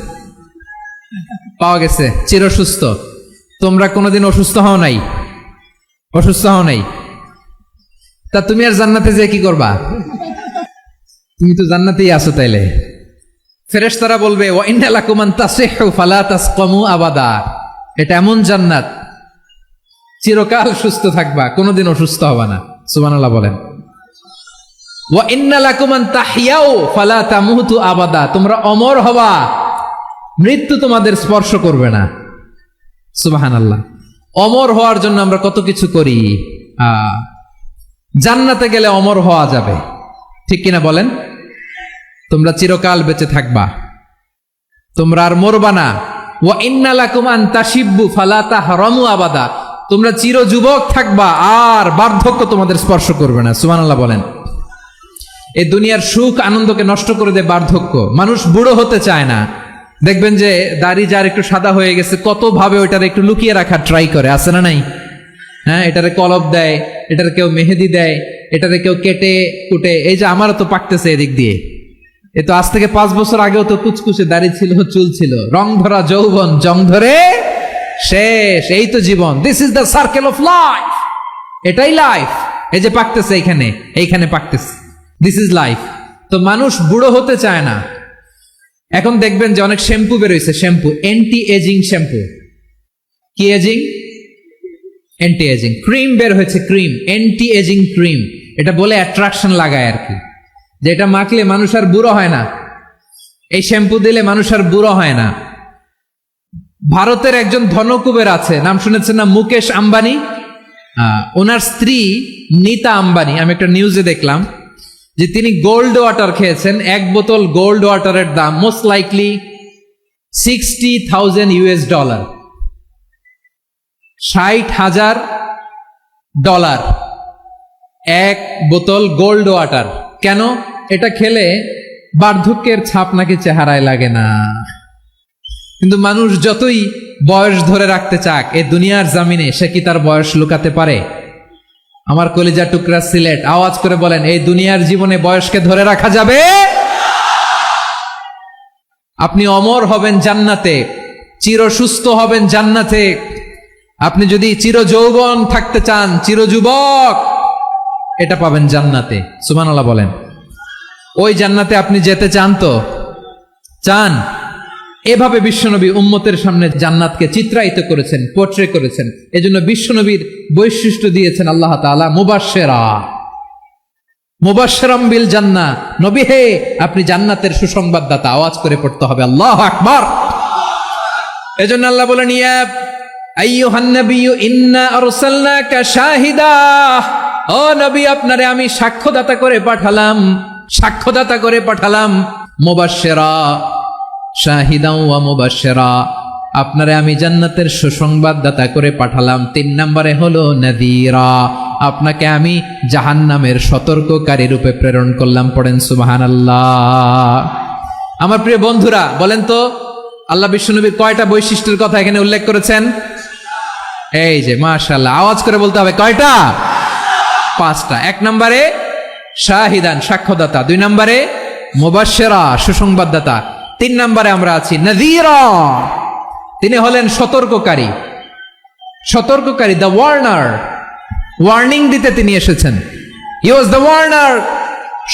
পাওয়া গেছে, চিরসুস্থ। তোমরা কোনোদিন অসুস্থ হও নাই? অসুস্থ হও নাই? তা তুমি আর জান্নাতে যে কি করবা? তুমি তো জান্নাতেই আছো তাইলে। ফেরেশতারা বলবে, ওয়া ইন্না লাকুম আন তাসিহু ফালা তাসকামু আবাদা, এটা এমন জান্নাত চিরকাল সুস্থ থাকবা, কোনোদিন অসুস্থ হবা না। সুবহানাল্লাহ বলেন। ওয়া ইন্না লাকুম আন তাহইয়াউ ফালা তামুতু আবাদা, তোমরা অমর হবা, মৃত্যু তোমাদের স্পর্শ করবে না। সুবহানাল্লাহ। অমর হওয়ার জন্য আমরা কত কিছু করি। জান্নাতে গেলে অমর হওয়া যাবে, ঠিক কিনা বলেন? তোমরা চিরকাল বেঁচে থাকবা, তোমরা আর মরবা না। ওয়া ইন্না লাকুম আন তাশিব্বু ফালা তাহরামু আবাদা, তোমরা চির যুবক থাকবা, আর বার্ধক্য তোমাদের স্পর্শ করবে না। সুবহানাল্লাহ বলেন। এই দুনিয়ার সুখ আনন্দকে নষ্ট করে দেয় বার্ধক্য। মানুষ বুড়ো হতে চায় না। দেখবেন যে দাড়ি যার একটু সাদা হয়ে গেছে, কত ভাবে ওইটার একটু লুকিয়ে রাখার ট্রাই করে, আছে না নাই? হ্যাঁ, এটারে কলব দেয়, এটারে কেউ মেহেদি দেয়, এটারে কেউ কেটে কুটে। এই যে আমারও তো পাকতেছে এদিক দিয়ে, এ তো আজ থেকে 5 বছর আগেও তো কুচকুচে দাড়ি ছিল, চুল ছিল, রং ধরা যৌবন জং ধরে শেষ। এই তো জীবন, this is the circle of life, এটাই লাইফ। এই যে পাকতেছে এইখানে, এইখানে পাকতেছে, দিস ইজ লাইফ। তো মানুষ বুড়ো হতে চায় না। এখন দেখবেন যে অনেক শ্যাম্পু বেরোইছে, শ্যাম্পু, অ্যান্টি এজিং শ্যাম্পু। কি এজিং? Anti ageing. ক্রিম বের হয়েছে, ক্রিম, অ্যান্টি এজিং ক্রিম। এটা বলে অ্যাট্রাকশন লাগায় আর কি, যে এটা মাখলে মানুষ আর বুড়ো হয় না, এই শ্যাম্পু দিলে মানুষ আর বুড়ো হয় না। ভারতের একজন ধনকুবের আছে, নাম শুনেছেন না? মুকেশ আম্বানি। ওনার স্ত্রী নীতা আম্বানি, আমি একটা নিউজে দেখলাম যে তিনি গোল্ড ওয়াটার খেয়েছেন। 1 বোতল গোল্ড ওয়াটারের দাম মোস্ট লাইকলি $60,000 $60,000 1 বোতল গোল্ড ওয়াটার। কেন? এটা খেলে বার্ধক্যের ছাপ নাকি চেহারায় লাগে না। কিন্তু মানুষ যতই বয়স ধরে রাখতে চাক এ দুনিয়ার জামিনে, সে কি তার বয়স লুকাতে পারে? আমার কলিজা টুকরা সিলেট, আওয়াজ করে বলেন, এই দুনিয়ার জীবনে বয়সকে ধরে রাখা যাবে? আপনি অমর হবেন জান্নাতে, চির সুস্থ হবেন জান্নাতে। আপনি যদি চির যৌবন থাকতে চান, চির যুবক, এটা পাবেন জান্নাতে। সুবহানাল্লাহ বলেন। ওই জান্নাতে আপনি যেতে চান তো? চান? এভাবে বিশ্বনবী উম্মতের সামনে জান্নাতকে চিত্রায়িত করেছেন, পোট্রে করেছেন। এজন্য বিশ্বনবীর বৈশিষ্ট্য দিয়েছেন আল্লাহ তাআলা, মুবাশশিরা, মুবাশশিরাম বিল জান্নাহ। নবী হে, আপনি জান্নাতের সুসংবাদদাতা। আওয়াজ করে পড়তে হবে আল্লাহু আকবার। এজন্য আল্লাহ বলেন, ইয়া আইয়ুহান নাবিয়্যু ইন্না আরসালনাকা শাহিদা, ও নবী আপনারে আমি সাক্ষ্যদাতা করে পাঠালাম, সাক্ষ্যদাতা করে পাঠালাম। মুবাশশিরা, শাহিদাও ওয়া মুবাশশিরা, আপনারে আমি জান্নাতের সুসংবাদদাতা করে পাঠালাম। 3 নম্বরে হলো নাযীরা, আপনাকে আমি জাহান্নামের সতর্ককারী রূপে প্রেরণ করলাম। পড়েন সুবহানাল্লাহ। আমার প্রিয় বন্ধুরা, বলেন তো আল্লাহ বিশ্বনবীর কয়টা বৈশিষ্ট্যের কথা এখানে উল্লেখ করেছেন? এই যে মাশাআল্লাহ, আওয়াজ করে বলতে হবে কয়টা? 5টা। 1 নম্বরে শাহিদান, সাক্ষ্যদাতা। 2 নম্বরে মুবাশশিরা, সুসংবাদদাতা। 3 নম্বরে আমরা আছি নাযীরা, তিনি হলেন সতর্ককারী। সতর্ককারী, দ্য ওয়ার্নার, ওয়ার্নিং দিতে তিনি এসেছেন। হি ওয়াজ দ্য ওয়ার্নার,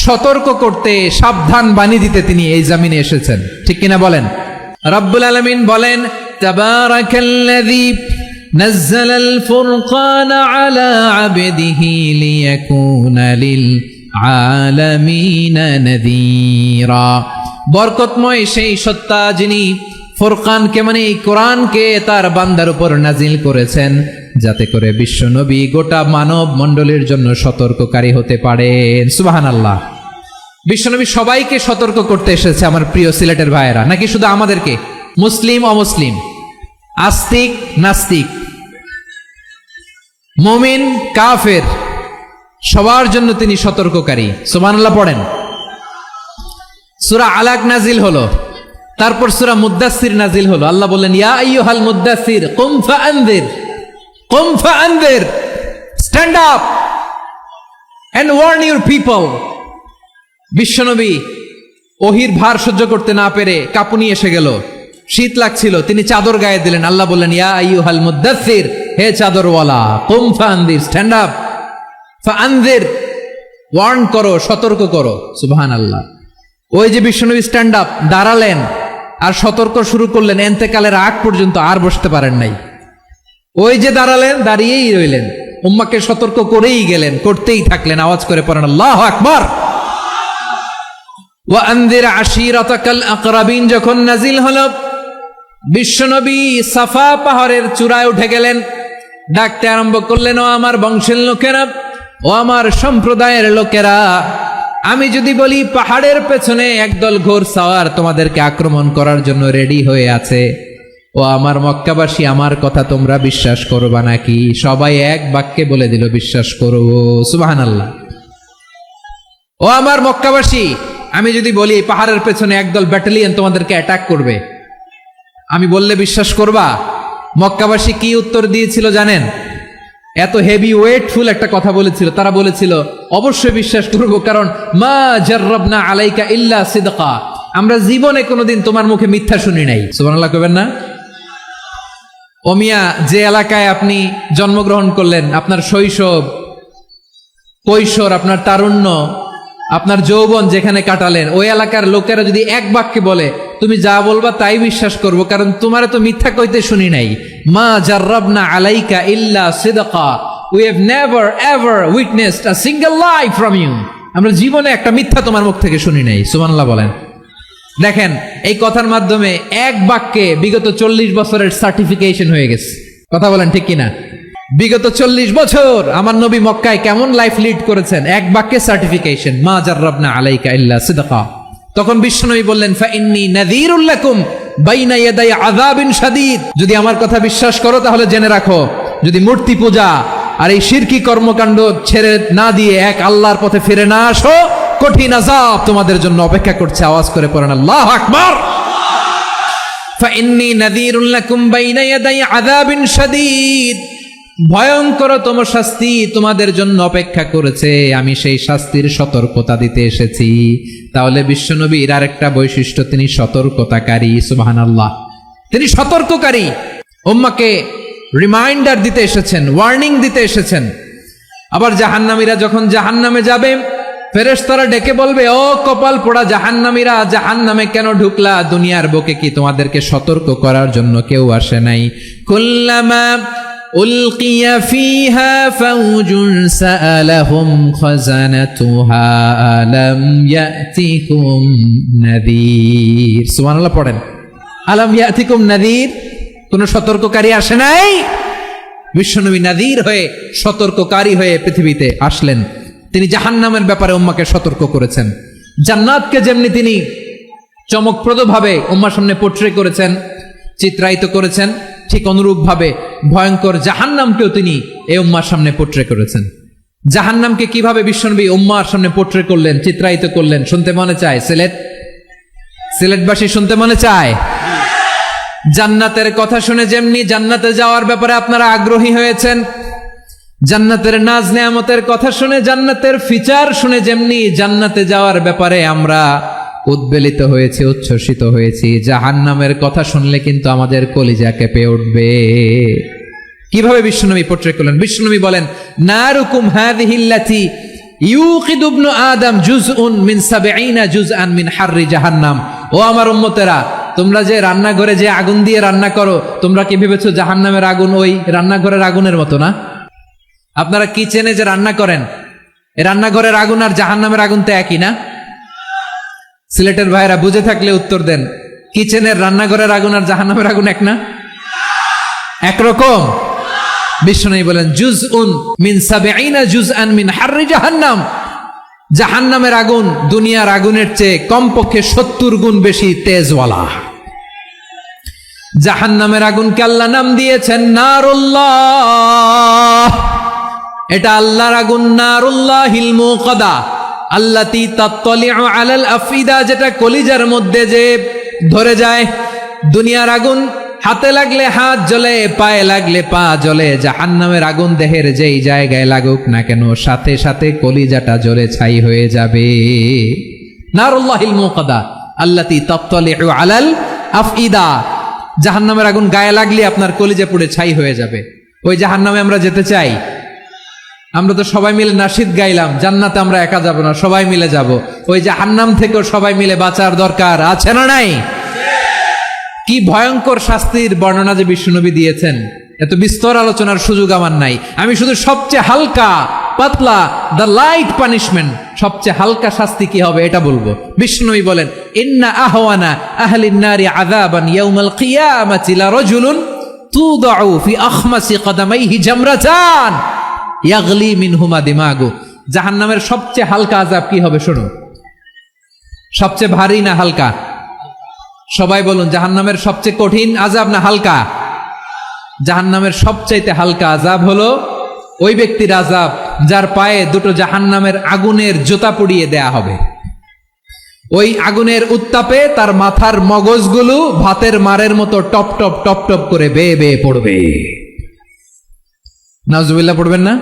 সতর্ক করতে, সাবধান বাণী দিতে তিনি এই জমিনে এসেছেন। ঠিক কিনা বলেন? রব্বুল আলামিন বলেন, তাবারাকাল্লাযী নাযালাল ফুরকানা আলা আবদিহি লিয়াকুনা লিল আলামিনা নাযীরা। বরকতময় সেই সত্তা যিনি ফুরকানকে মানে এই কোরআনকে তার বান্দার উপর নাজিল করেছেন, যাতে করে বিশ্বনবী গোটা মানব মণ্ডলীর জন্য সতর্ককারী হতে পারেন। সুবহানাল্লাহ। বিশ্বনবী সবাইকে সতর্ক করতে এসেছে আমার প্রিয় সিলেটের ভাইয়েরা, নাকি শুধু আমাদেরকে? মুসলিম অমুসলিম, আস্তিক নাস্তিক, মুমিন কাফের, সবার জন্য তিনি সতর্ককারী। সুবহানাল্লাহ পড়েন। সূরা আলাক নাজিল হলো, তারপর সূরা মুদ্দাসসির নাজিল হলো। আল্লাহ বললেন, ইয়া আইয়ুহাল মুদ্দাসসির কুম ফাআনযির, কুম ফাআনযির, stand up and warn your people. বিশ্বনবী ওহির ভার সহ্য করতে না পেরে কাঁপুনি এসে গেল, শীত লাগছিল, তিনি চাদর গায়ে দিলেন। আল্লাহ বললেন, ইয়া আইয়ুহাল মুদ্দাসসির, হে চাদরওয়ালা, কুম ফাআনযির, স্ট্যান্ড আপ, ফাআনযির, ওয়ার্ন করো, সতর্ক করো। সুবহানাল্লাহ। ওই যে বিশ্বনবী স্ট্যান্ড আপ, দাঁড়ালেন আর সতর্ক শুরু করলেন, এন্তেকালের আগ পর্যন্ত আর বসতে পারেন নাই। ওই যে দাঁড়ালেন, দাঁড়িয়েই রইলেন, উম্মাকে সতর্ক করেই গেলেন, করতেই থাকলেন। আওয়াজ করে পড়েন আল্লাহু আকবার। ওয়া আনযির আশীরাতাকাল আকরাবিন যখন নাজিল হলো, বিশ্বনবী সাফা পাহাড়ের চূড়ায় উঠে গেলেন, ডাকতে আরম্ভ করলেন, ও আমার বংশের লোকেরা, ও আমার সম্প্রদায়ের লোকেরা, আমি যদি বলি পাহাড়ের পেছনে একদল ঘোড়সাওয়ার তোমাদেরকে আক্রমণ করার জন্য রেডি হয়ে আছে, ও আমার মক্কাবাসী, আমার কথা তোমরা বিশ্বাস করবা নাকি? সবাই এক বাক্যে বলে দিল, বিশ্বাস করব। সুবহানাল্লাহ। ও আমার মক্কাবাসী, আমি যদি বলি পাহাড়ের পেছনে একদল ব্যাটালিয়ন তোমাদেরকে অ্যাটাক করবে, আমি বললে বিশ্বাস করবা? মক্কাবাসী কি উত্তর দিয়েছিল জানেন? এত হেভি ওয়েটফুল একটা কথা বলেছিল। তারা বলেছিল, অবশ্যই বিশ্বাস করব, কারণ মা জাররাবনা আলাইকা ইল্লা সিদকা, আমরা জীবনে কোনোদিন তোমার মুখে মিথ্যা শুনি নাই। সুবহানাল্লাহ কইবেন না? ও মিয়া, যে এলাকায় আপনি জন্মগ্রহণ করলেন, আপনার শৈশব, কৈশোর, আপনার তারুণ্য, আপনার যৌবন যেখানে কাটালেন, ওই এলাকার লোকেরা যদি এক বাক্যে বলে তুমি যা বলবা তাই বিশ্বাস করব, কারণ তোমারে তো মিথ্যা কইতে শুনি নাই। মা জাররাবনা আলাইকা ইল্লা সিদকা, we have never ever witnessed a single lie from you, আমরা জীবনে একটা মিথ্যা তোমার মুখ থেকে শুনি নাই। সুবহানাল্লাহ বলেন। দেখেন, এই কথার মাধ্যমে এক বাক্যে বিগত 40 বছরের সার্টিফিকেশন হয়ে গেছে। কথা বলেন ঠিক কিনা? বিগত 40 বছর আমার নবী মক্কায় কেমন লাইফ লিড করেছেন, এক বাক্যে সার্টিফিকেশন, মা জাররাবনা আলাইকা ইল্লা সিদকা। তখন বিশ্বনবী বললেন, ফাইন্নী নাযীরুল লাকুম বাইনা ইয়াদাই আযাবিন শাদীদ, যদি আমার কথা বিশ্বাস করো তাহলে জেনে রাখো, যদি মূর্তি পূজা আর এই শিরকি কর্মকাণ্ড ছেড়ে না দিয়ে এক আল্লাহর পথে ফিরে না আসো, কঠিন আযাব তোমাদের জন্য অপেক্ষা করছে। আওয়াজ করে পড়েন আল্লাহু আকবার। ফাইন্নী নাযীরুল লাকুম বাইনা ইয়াদাই আযাবিন শাদীদ, ভয়ঙ্করতম শাস্তি তোমাদের জন্য অপেক্ষা করেছে, আমি সেই শাস্তির সতর্কতা দিতে এসেছি। তাহলে বিশ্বনবীর আরেকটা বৈশিষ্ট্য, তিনি সতর্কতাকারী। সুবহানাল্লাহ। তিনি সতর্ককারী, উম্মাকে রিমাইন্ডার দিতে এসেছেন, ওয়ার্নিং দিতে এসেছেন। আবার জাহান্নামীরা যখন জাহান্নামে যাবে, ফেরেশতারা ডেকে বলবে, ও কপাল পোড়া জাহান্নামীরা, জাহান্নামে কেন ঢুকলা? দুনিয়ার বুকে কি তোমাদেরকে সতর্ক করার জন্য কেউ আসে নাই? কুল্লামা উলকিয়া ফিহা ফাউজুন সাআলাহুম খাযানাতুহা আলাম ইয়াতিকুম নাযীর। সুবহানাল্লাহ পড়েন। আলাম ইয়াতিকুম নাযীর, কোন সতর্ককারী আসে নাই? বিশ্বনবী নাযীর হয়ে, সতর্ককারী হয়ে পৃথিবীতে আসলেন। তিনি জাহান্নামের ব্যাপারে উম্মাকে সতর্ক করেছেন। জান্নাতকে যেমনি তিনি চমকপ্রদ ভাবে উম্মার সামনে পোট্রে করেছেন, চিত্রায়িত করেছেন, ঠিক অনুরূপ ভাবে ভয়ঙ্কর জাহান্নামকেও তিনি এই উম্মার সামনে পোট্রে করেছেন। জাহান্নামকে কিভাবে বিশ্বনবী উম্মার সামনে পোট্রে করলেন, চিত্রায়িত করলেন, শুনতে মনে চায়? সিলেটবাসী শুনতে মনে চায়? জান্নাতের কথা শুনে যেমনি জান্নাতে যাওয়ার ব্যাপারে আপনারা আগ্রহী হয়েছেন, জান্নাতের নাজ নেয়ামতের কথা শুনে, জান্নাতের ফিচার শুনে যেমনি জান্নাতে যাওয়ার ব্যাপারে আমরা উদ্বেলিত হয়েছি, উচ্ছ্বসিত হয়েছি, জাহান্নামের কথা শুনলে কিন্তু আমাদের কলিজা কেঁপে উঠবে। কিভাবে বিশ্বনবী পোট্রে করলেন? বিশ্বনবী বলেন, নারুকুম হাযিহিল্লাতী ইউকিদু ইবনু আদম জুজউন মিন ৭০ জুজআন মিন হাররি জাহান্নাম। ও আমার উম্মতেরা, তোমরা যে রান্নাঘরে যে আগুন দিয়ে রান্না করো, তোমরা কি ভেবেছো জাহান্নামের আগুন ওই রান্নাঘরের আগুনের মতো না? আপনারা কিচেনে যে রান্না করেন, এই রান্নাঘরের আগুন আর জাহান্নামের আগুন তো একই না? সিলেটের ভাইরা বুঝে থাকলে উত্তর দেন, কিচেনের রান্নাঘরের আগুন আর জাহান্নামের আগুন এক না? একরকম? বিশ্বনবী বলেন, জুজউন মিন ৭০ জুজআন মিন হাররি জাহান্নাম। জাহান্নামের আগুন দুনিয়ার আগুনের চেয়ে কমপক্ষে ৭০ গুণ বেশি তেজওয়ালা। জাহান্নামের আগুনকে আল্লাহ নাম দিয়েছেন নারুল্লাহ। এটা আল্লাহর আগুন, নারুল্লাহিল মুকাদা আল্লাতী তাত্তালিউ আলাল আফইদা, যেটা কলিজার মধ্যে যে ধরে যায়। দুনিয়ার আগুন হাতে লাগলে হাত জ্বলে, পায়ে লাগলে পা জ্বলে, জাহান্নামের আগুন দেহের যেই জায়গায় লাগুক না কেন সাথে সাথে কলিজাটা জ্বলে ছাই হয়ে যাবে। নারুল্লাহিল মুকাদা আল্লাতী তাত্তালিউ আলাল আফইদা, জাহান্নামের আগুন গায়ে লাগলে আপনার কলিজা পুড়ে ছাই হয়ে যাবে। ওই জাহান্নামে আমরা যেতে চাই? আমরা তো সবাই মিলে নাশিদ গাইলাম, জান্নাতে আমরা একা যাব না, সবাই মিলে যাব। ওই জাহান্নাম থেকেও সবাই মিলে বাঁচার দরকার আছে না নাই? কি ভয়ঙ্কর শাস্তির বর্ণনা যে বিশ্বনবী দিয়েছেন, এত বিস্তর আলোচনার সুযোগ আমার নাই। আমি শুধু সবচেয়ে হালকা পাতলা, দ্য লাইট পানিশমেন্ট, সবচেয়ে হালকা শাস্তি কি হবে এটা বলবো। বিশ্বনবী বলেন, ইন্না আহওয়ানা আহলিন নারি আযাবান ইয়াউমাল কিয়ামাতি লারাজুলুন তুদাউ ফি আখমাসি কদামাইহি জামরাতান ইয়াগলি মিনহুমা দিমাগু। জাহান্নামের সবচেয়ে হালকা আযাব কি হবে শোনো। সবচেয়ে ভারী না হালকা? সবাই বলুন, জাহান্নামের সবচেয়ে কঠিন আযাব না হালকা? জাহান্নামের সবচাইতে হালকা আযাব হলো ওই ব্যক্তির আযাব যার পায়ে দুটো জাহান্নামের আগুনের জুতা পুড়িয়ে দেয়া হবে। ওই আগুনের উত্তাপে তার মাথার মগজগুলো ভাতের মারের মতো টপ টপ টপ টপ করে বেয়ে বেয়ে পড়বে। নাউজুবিল্লাহ পড়বেন না?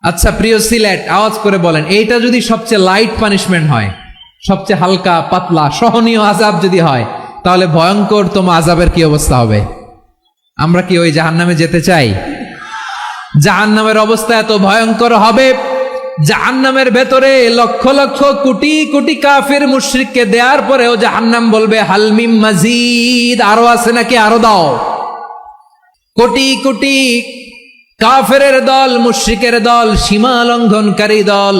আচ্ছা প্রিয় সিলেট, আওয়াজ করে বলেন, এইটা যদি সবচেয়ে লাইট পানিশমেন্ট হয়, সবচেয়ে হালকা পাতলা সহনীয় আযাব যদি হয়, তাহলে ভয়ঙ্করতম আযাবের কি অবস্থা হবে? আমরা কি ওই জাহান্নামে যেতে চাই? জাহান্নামের অবস্থা এত ভয়ঙ্কর হবে, জাহান্নামের ভেতরে লক্ষ লক্ষ কোটি কোটি কাফির মুশরিককে দেওয়ার পরেও জাহান্নাম বলবে হাল মিম মাজিদ, আরো আছে নাকি, আরো দাও। কোটি কোটি কাফেরের দল, মুশরিকের দল, সীমা লঙ্ঘনকারী দল,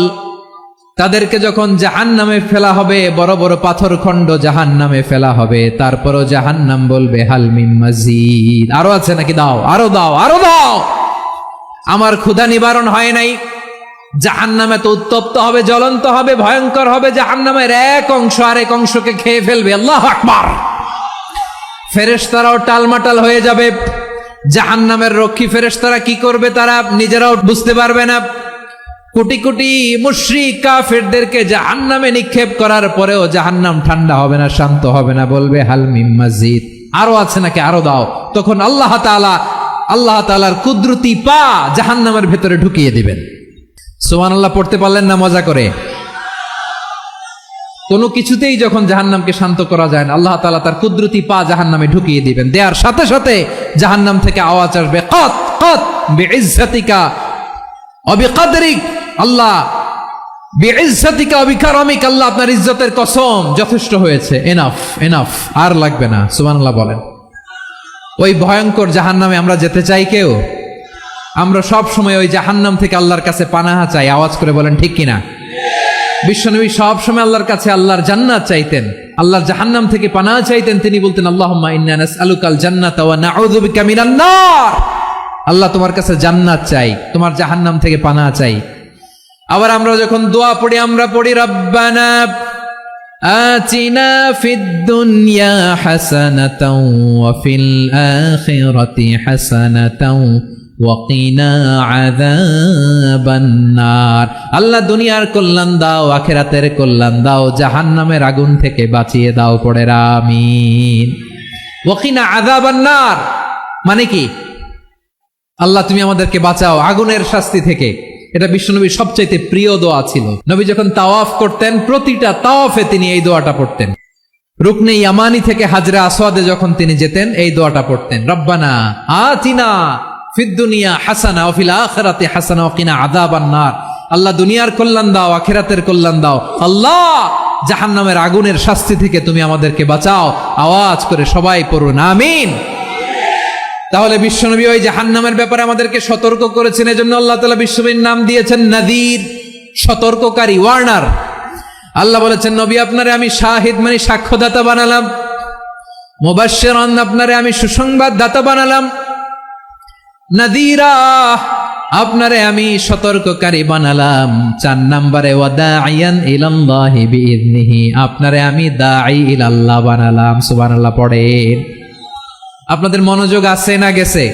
তাদেরকে যখন জাহান্নামে ফেলা হবে, বড় বড় পাথর খণ্ড জাহান্নামে ফেলা হবে, তারপরও জাহান্নাম বলবে হাল মিম মাজিদ, আরো আছে নাকি, দাও, আরো দাও, আরো দাও। আমার ক্ষুধা নিবারণ হয় নাই। জাহান্নামে তো উত্তপ্ত হবে, জ্বলন্ত হবে, ভয়ঙ্কর হবে। জাহান্নামের এক অংশ আরেক অংশকে খেয়ে ফেলবে। আল্লাহু আকবার। ফেরেশতারাও টালমাটাল হয়ে যাবে। জাহান্নামের রক্ষী ফেরেশতারা কি করবে তারা নিজেরাও বুঝতে পারবে না। কোটি কোটি মুশরিক কাফেরদেরকে জাহান্নামে নিক্ষেপ করার পরেও জাহান্নাম ঠান্ডা হবে না, শান্ত হবে না, বলবে হাল মিম মাজিদ, আরো আছে নাকি, আরো দাও। তখন আল্লাহ তাআলার কুদরতি পা জাহান্নামের ভেতরে ঢুকিয়ে দিবেন। সুবহানাল্লাহ পড়তে পারলেন না মজা করে? কোনো কিছুতেই যখন জাহান্নামকে শান্ত করা যায় না, আল্লাহ তাআলা তার কুদরতি পা জাহান্নামে ঢুকিয়ে দিবেন। দেওয়ার সাথে সাথে জাহান্নাম থেকে আওয়াজ আসবে, কত কত বিইজ্জাতিকা ওয়া বিকদরিক, আল্লাহ বিইজ্জাতিকা ওয়া বিকারামিক, আল্লাহ আপনার ইজ্জতের কসম, যথেষ্ট হয়েছে, এনাফ এনাফ, আর লাগবে না। সুবহানাল্লাহ বলেন। ওই ভয়ঙ্কর জাহান্নামে আমরা যেতে চাই কেউ? আমরা সব সময় ওই জাহান্নাম থেকে আল্লাহর কাছে পানাহা চাই। আওয়াজ করে বলেন ঠিক কিনা? বিশ্বনবী সব সময় আল্লাহর কাছে আল্লাহর জান্নাত চাইতেন, আল্লাহর জাহান্নাম থেকে পানাহা চাইতেন। তিনি বলতেন, আল্লাহুম্মা ইন্না নাসআলুকাল জান্নাতা ওয়া নাউযু বিকা মিনান নার। আল্লাহ তোমার কাছে জান্নাত চাই, তোমার জাহান্নাম থেকে পানাহা চাই। আবার আমরা যখন দোয়া পড়ি, আমরা পড়ি রব্বানা আতিনা ফিদ দুনিয়া হাসানাতাও ওয়া ফিল আখিরাতি হাসানাতাও ওয়া কিনা আযাবান নার। আল্লাহ দুনিয়ার কল্যাণ দাও, আখিরাতের কল্যাণ দাও, জাহান্নামের আগুন থেকে বাঁচিয়ে দাও, পড়ে আমিন। ওয়া কিনা আযাবান নার মানে কি? আল্লাহ তুমি আমাদেরকে বাঁচাও আগুনের শাস্তি থেকে। এটা বিশ্বনবীর সবচাইতে প্রিয় দোয়া ছিল। নবী যখন তাওয়াফ করতেন, প্রতিটা তাওয়াফে তিনি এই দোয়াটা পড়তেন। রুকনে ইয়ামানি থেকে হাজরে আসওয়াদে যখন তিনি যেতেন, এই দোয়াটা পড়তেন, রব্বানা আতিনা ফিদ দুনিয়া হাসানা ওয়া ফিল আখিরাতি হাসানা ওয়া কিনা আযাবান নার। আল্লাহ দুনিয়ার কল্যাণ দাও, আখিরাতের কল্যাণ দাও। আল্লাহ জাহান্নামের আগুনের শাস্তি থেকে তুমি আমাদেরকে বাঁচাও। আওয়াজ করে সবাই পড়ুন আমিন। তাহলে বিশ্বনবী ওই জাহান্নামের ব্যাপারে আমাদেরকে সতর্ক করেছেন, এজন্য আল্লাহ তাআলা বিশ্বনবীর নাম দিয়েছেন নাযীর, সতর্ককারী, ওয়ার্নার। আল্লাহ বলেছেন, নবী আপনারে আমি শাহিদ মানে সাক্ষ্যদাতা বানালাম, মুবাশশিরান আপনারে আমি সুসংবাদ দাতা বানালাম, নাযীরা আপনারে আমি সতর্ককারী বানালাম। 4 নম্বরে ওয়াদাইয়ান ইলাল্লাহি বিইذনিহি, আপনারে আমি দাঈ ইলাল্লাহ বানালাম। সুবহানাল্লাহ পড়েন। আপনাদের মনোযোগ আছে না গেছে?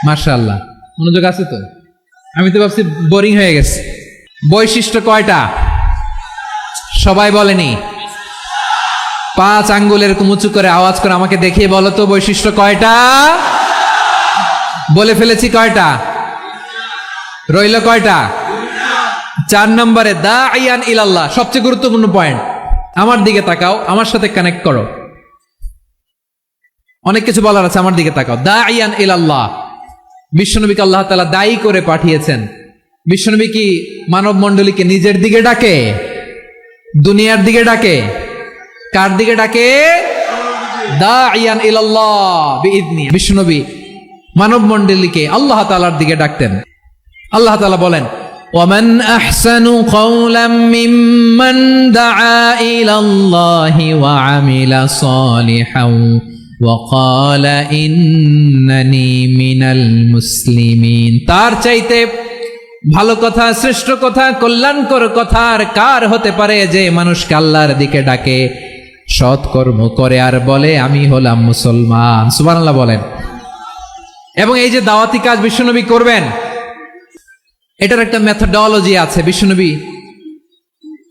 মাশাআল্লাহ মনোযোগ আছে তো। আমি তো ভাবছি বোরিং হয়ে গেছে। বৈশিষ্ট্য কয়টা সবাই বলেনি? 5 আঙ্গুল এরকম উঁচু করে আওয়াজ করে আমাকে দেখিয়ে বলো তো বৈশিষ্ট্য কয়টা? বলে ফেলেছি কয়টা? রইল কয়টা? 4 নম্বরে দাঈয়ান ইলাল্লাহ, সবচেয়ে গুরুত্বপূর্ণ পয়েন্ট। আমার দিকে তাকাও, আমার সাথে কানেক্ট করো। অনেক কিছু বলার আছে, আমার দিকে তাকাও। দাঈয়ান ইলাল্লাহ, বিশ্বনবীকে আল্লাহ তাআলা দায়ী করে পাঠিয়েছেন। বিশ্বনবী কি মানব মণ্ডলীকে নিজের দিকে ডাকে? দুনিয়ার দিকে ডাকে? কার দিকে ডাকে? দাঈয়ান ইলাল্লাহ বিইذনি। বিশ্বনবী মানব মণ্ডলীকে আল্লাহ তাআলার দিকে ডাকতেন। আল্লাহ তাআলা বলেন, ওয়ামান আহসানু কাওলাম মিম্মান দাআ ইলাল্লাহি ওয়া আমিলা সালিহান وقال إنني من المسلمين। তার চাইতে ভালো কথা, শ্রেষ্ঠ কথা, কল্যাণকর কথা আর কার হতে পারে যে মানুষকে আল্লাহর দিকে ডাকে, সৎকর্ম করে আর বলে আমি হলাম মুসলমান। সুবহানাল্লাহ বলেন। এবং এই যে দাওয়াতি কাজ বিশ্বনবী করবেন, এটার একটা মেথডোলজি আছে। বিশ্বনবী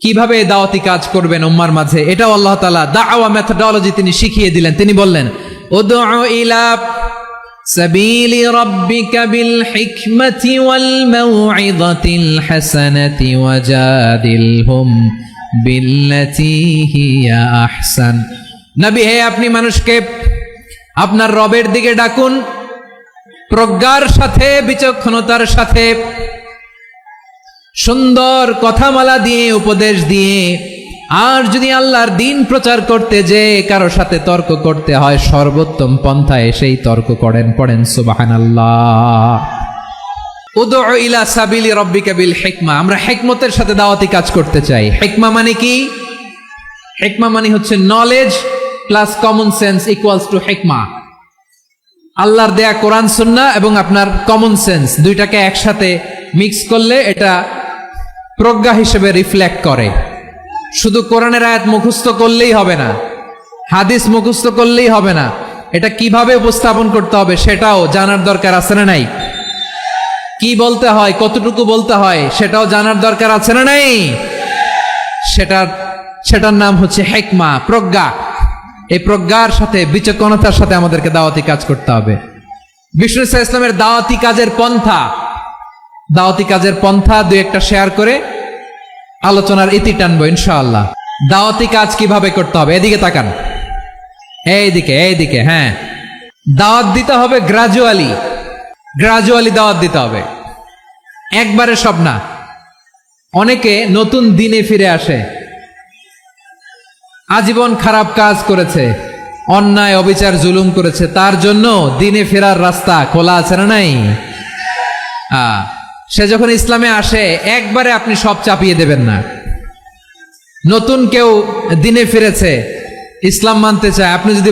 কিভাবে দাওয়াতি কাজ করবেন উম্মার মাঝে, এটাও আল্লাহ তাআলা দাওয়া মেথডোলজি তিনি শিখিয়ে দিলেন। তিনি বললেন, উদউ ইলা সাবিলি রাব্বিকা বিল হিকমাতি ওয়াল মাউইযাতিল হাসানাতি ওয়াজাদিলহুম বিল্লাতী হিয়া আহসান। নবী হে, আপনি মানুষকে আপনার রবের দিকে ডাকুন প্রজ্ঞার সাথে, বিচক্ষণতার সাথে, সুন্দর কথামালা দিয়ে, উপদেশ দিয়ে। আর যদি আল্লাহর দ্বীন প্রচার করতে যে কারো সাথে তর্ক করতে হয়, সর্বোত্তম পন্থায় সেই তর্ক করেন। পড়েন সুবহানাল্লাহ। উদউ ইলা সাবিলি রাব্বিকা বিল হিকমা। আমরা হিকমতের সাথে দাওয়াতি কাজ করতে চাই। হিকমা মানে কি? হিকমা মানে হচ্ছে knowledge plus common sense equals to হিকমা। আল্লাহর দেয়া কোরআন সুন্নাহ এবং আপনার কমন সেন্স দুইটাকে একসাথে মিক্স করলে এটা প্রজ্ঞা হিসেবে রিফ্লেক্ট করে। শুধু কোরআনের আয়াত মুখস্থ করলেই হবে না, হাদিস মুখস্থ করলেই হবে না, এটা কিভাবে উপস্থাপন করতে হবে সেটাও জানার দরকার আছে না নাই? কি বলতে হয়, কতটুকু বলতে হয় সেটাও জানার দরকার আছে না নাই? সেটার নাম হচ্ছে হিকমা, প্রজ্ঞা। এই প্রজ্ঞার সাথে, বিচক্ষণতার সাথে আমাদেরকে দাওয়াতি কাজ করতে হবে। বিষ্ণু ইসলামের দাওয়াতি কাজের পন্থা দুই একটা শেয়ার করে আলোচনার ইতি টানবো ইনশাআল্লাহ। দাওয়াতি কাজ কিভাবে করতে হবে, এদিকে তাকান, এইদিকে। হ্যাঁ, দাওয়াত দিতে হবে গ্রাজুয়ালি দাওয়াত দিতে হবে, একবারে সব না। অনেকে নতুন দিনে ফিরে আসে, আজীবন খারাপ কাজ করেছে, অন্যায় অবিচার জুলুম করেছে, তার জন্য দিনে ফেরার রাস্তা খোলা আছে না নাই? সে যখন ইসলামে আসে একবারে আপনি সব চাপিয়ে দেবেন না। নতুন কেউ দিনে ফিরেছে, ইসলাম মানতে চায়, আপনি যদি